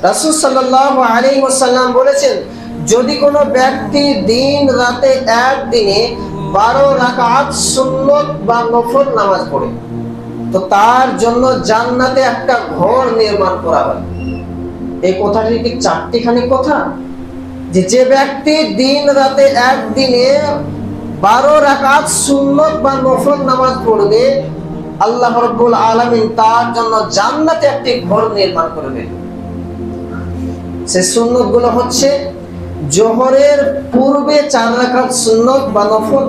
রাসূল সাল্লাল্লাহু আলাইহি ওয়াসাল্লাম বলেছেন, যদি কোনো ব্যক্তি দিন রাতে একদিনে 12 রাকাত সুন্নত বা নফল নামাজ পড়ে, তো তার জন্য জান্নাতে একটা ঘর নির্মাণ করা হয়। এই কথাটি কি চারটিখানি কথা? যে ব্যক্তি দিন রাতে একদিনে 12 রাকাত সুন্নত বা নফল নামাজ পড়বে, আল্লাহ রাব্বুল আলামিন তার জন্য জান্নাতে একটি ঘর নির্মাণ করবেন। সে সুন্নত গুলো হচ্ছে, জোহরের পূর্বে 4 রাকাত সুন্নত বা নফল,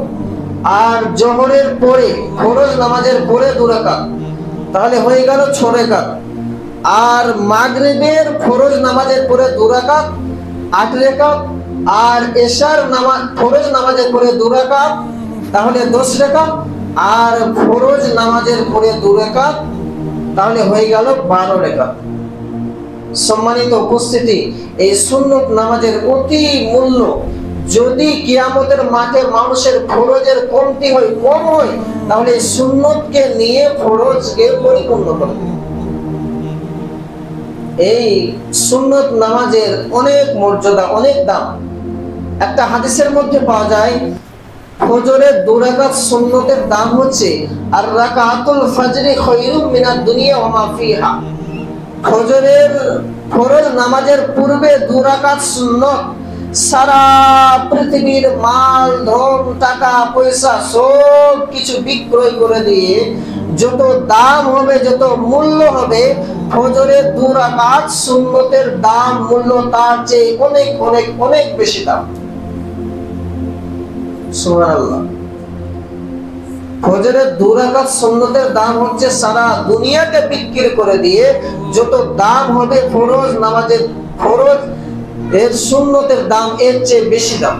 আর জোহরের পরে ফরজ নামাজের পরে 2 রাকাত, তাহলে হয়ে গেল 6 রাকাত। আর মাগরিবের ফরজ নামাজের পরে 2 রাকাত, 8 রাকাত। আর এশার নামাজ ফরজ নামাজের পরে 2 রাকাত, তাহলে 10 রাকাত। আর ফরজ নামাজের পরে 2 রাকাত, তাহলে হয়ে গেল 12 রাকাত। সম্মানিত উপস্থিতি, এই সুন্নত নামাজের অতি মূল্য। যদি কিয়ামতের মাঠে মানুষের ফরজের কমতি হয়, কম হয়, তাহলে এই সুন্নতকে নিয়ে ফরজকে পরিপূর্ণ করবে। এই সুন্নত নামাজের অনেক মর্যাদা, অনেক দাম। একটা হাদিসের মধ্যে পাওয়া যায়, ফজরের 2 রাকাত সুন্নতের দাম হচ্ছে আর রাকাতুল ফজরি খায়রুম মিনাদ দুনিয়া ওয়া মা ফিহা। ফজরের ফরজ নামাজের পূর্বে 2 রাকাত সুন্নত সারা পৃথিবীর মাল, ধন, টাকা পয়সা সব কিছু বিক্রয় করে দিয়ে যত দাম হবে, যত মূল্য হবে, ফজরের 2 রাকাত সুন্নতের দাম, মূল্য তার চেয়ে অনেক অনেক অনেক বেশি দাম। সুবহানাল্লাহ। ফজরের 2 রাকাত সুন্নতের দাম হচ্ছে সারা দুনিয়াকে বিক্রি করে দিয়ে যত দাম হবে ফরজ নামাজের, ফরজ এর সুন্নতের দাম এর চেয়ে বেশি দাম।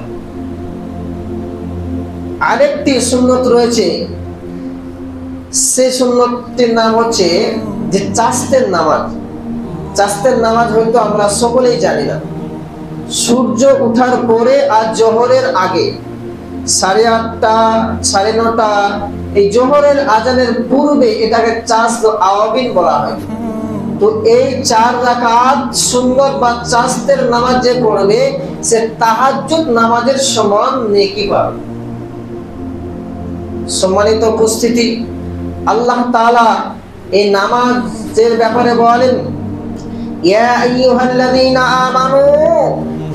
আরেকটি সুন্নত রয়েছে, সেই সুন্নতটির নাম হচ্ছে যে চাস্তের নামাজ। চাস্তের নামাজ হয়তো আমরা সকলেই জানি না। সূর্য ওঠার পরে আর জোহরের আগে 8:30, 9:30, এই জোহরের আজানের পূর্বে এটাকে চাস্ত আওয়াবিন বলা হয়। তো এই 4 রাকাত সুন্নত বা চাস্তের নামাজ যে পড়বে, সে তাহাজ্জুদ নামাজের সমান নেকি পাবে। সম্মানিত উপস্থিতি, আল্লাহ তাআলা এই নামাজের ব্যাপারে বলেন, ইয়া আইয়ুহাল্লাযীনা আমানু,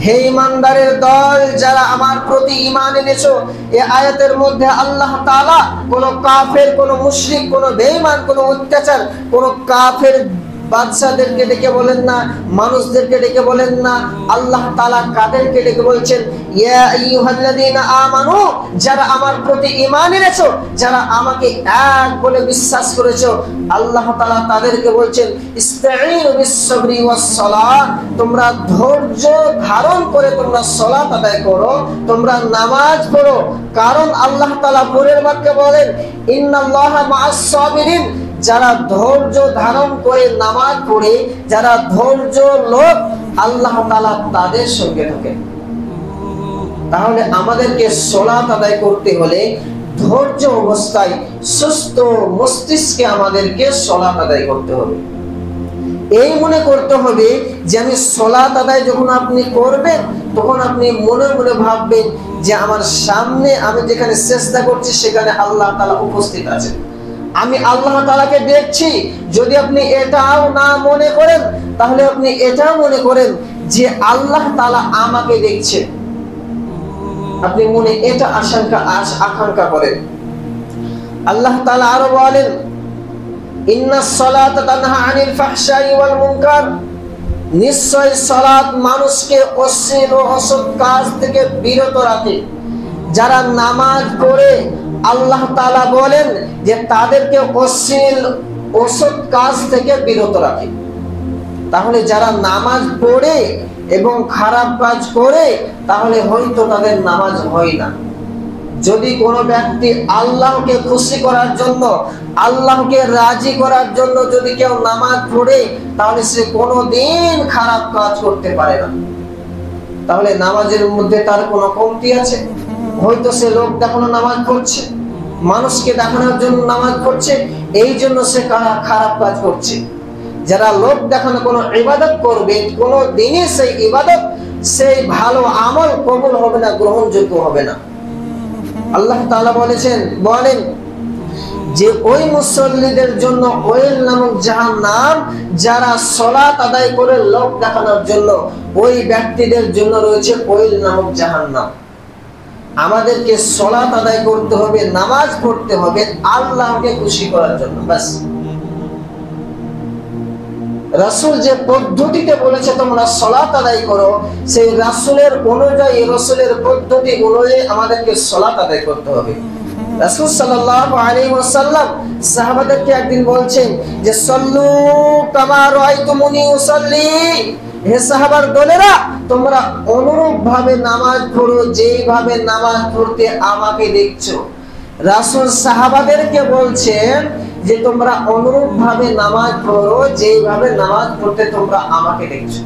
হে ঈমানদারের দল যারা আমার প্রতি ঈমান এনেছো। এই আয়াতের মধ্যে আল্লাহ তাআলা কোন কাফের, কোন মুশরিক, কোন বেঈমান, কোন অত্যাচার, কোন কাফের বাদশাদেরকে ডেকে বলেন না, মানুষদেরকে ডেকে বলেন না। আল্লাহ তাআলা কাদেরকে ডেকে বলছেন, ইয়া আইয়ুহাল্লাযীনা আমানু, যারা আমার প্রতি ঈমান এনেছো, যারা আমাকে এক বলে বিশ্বাস করেছো। আল্লাহ তাআলা তাদেরকে বলছেন, ইসতাঈনু বিস-সাবরি ওয়াস-সালাহ, তোমরা ধৈর্য ধারণ করে তোমরা সালাত আদায় করো, তোমরা নামাজ পড়ো। কারণ আল্লাহ তাআলা পরের বাক্যে বলেন, ইন্নাল্লাহা মা'আস-সাবিরিন, যারা ধৈর্য ধারণ করে নামাজ পড়ে, যারা ধৈর্য লোক, আল্লাহ তাআলা তাদের সঙ্গে থাকেন। তাহলে আমাদেরকে সালাত আদায় করতে হলে ধৈর্য অবস্থায় সুস্থ মস্তিষ্কে আমাদেরকে সালাত আদায় করতে হবে। এই মনে করতে হবে যে আমি সালাত আদায় যখন আপনি করবেন, তখন আপনি মনে মনে ভাববেন যে আমার সামনে আমি যেখানে চেষ্টা করছি সেখানে আল্লাহ তাআলা উপস্থিত আছেন, আমি আল্লাহ তাআলাকে দেখছি। যদি আপনি এটাও না মনে করেন, তাহলে আপনি এটাও মনে করেন যে আল্লাহ তাআলা আমাকে দেখছেন। আপনি মনে এটা আকাঙ্ক্ষা করেন। আল্লাহ তাআলা আরো বলেন, ইন্নাস সালাতা তানহা আনিল ফাহশাই ওয়াল মুনকার, নিশ্চয় সালাত মানুষকে অশ্লীল ও অসৎ কাজ থেকে বিরত রাখে। যারা নামাজ পড়ে, আল্লাহ তাআলা বলেন যে তাদেরকে অশ্লীল অসৎ কাজ থেকে বিরত রাখে। তাহলে যারা নামাজ পড়ে এবং খারাপ কাজ করে, তাহলে হয়তো তাদের নামাজ হয় না। যদি কোনো ব্যক্তি আল্লাহকে খুশি করার জন্য, আল্লাহকে রাজি করার জন্য যদি কেউ নামাজ পড়ে, তাহলে সে কোনোদিন খারাপ কাজ করতে পারে না। তাহলে নামাজের মধ্যে তার কোনো কমতি আছে? হয়তো সে লোক দেখানো নামাজ পড়ছে, মানুষকে দেখানোর জন্য নামাজ পড়ছে, এই জন্য সে খারাপ কাজ করছে। যারা লোক দেখানো কোনো ইবাদত করবে, কোনো দিনে সেই ইবাদত, সেই ভালো আমল কবুল হবে না, গ্রহণযোগ্য হবে না। আল্লাহ তাআলা বলেন যে ওই মুসল্লিদের জন্য ওয়েল নামক জাহান্নাম, যারা সালাত আদায় করে লোক দেখানোর জন্য, ওই ব্যক্তিদের জন্য রয়েছে ওয়েল নামক জাহান্নাম। আমাদেরকে সালাত আদায় করতে হবে, নামাজ পড়তে হবে আল্লাহকে খুশি করার জন্য, বাস। রাসূল যে পদ্ধতিতে বলেছে তোমরা সালাত আদায় করো, সেই রাসূলের অনুযায়ী, রাসূলের পদ্ধতি অনুযায়ী আমাদেরকে সালাত আদায় করতে হবে। রাসূল সাল্লাল্লাহু আলাইহি ওয়াসাল্লাম সাহাবাদেরকে একদিন বলছেন যে সাল্লু কামা রাআইতুমুনি উসাল্লি, হে সাহাবার দলেরা, তোমরা অনুরূপ ভাবে নামাজ পড়ো যেইভাবে নামাজ পড়তে আমাকে দেখছো। রাসূল সাহাবাদেরকে বলছেন যে তোমরা অনুরূপ ভাবে নামাজ পড়ো যেইভাবে নামাজ পড়তে তোমরা আমাকে দেখছো।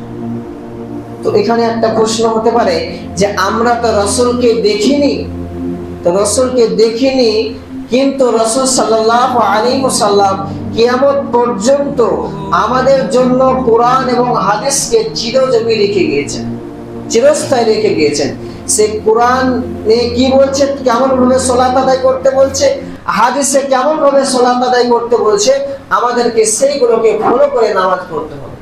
তো এখানে একটা প্রশ্ন হতে পারে যে আমরা তো রাসূলকে দেখিনি, কিন্তু রাসূল সাল্লাল্লাহু আলাইহি ওয়াসাল্লাম কিয়ামত পর্যন্ত আমাদের জন্য কোরআন এবং হাদিসকে চিরজীবী রেখে গিয়েছেন, চিরস্থায়ী রেখে গিয়েছেন। সে কোরআনে কি বলছে, কেমন ভাবে সালাত আদায় করতে বলছে, হাদিসে কেমন ভাবে সালাত আদায় করতে বলছে, আমাদেরকে সেইগুলোকে ফলো করে নামাজ পড়তে হবে।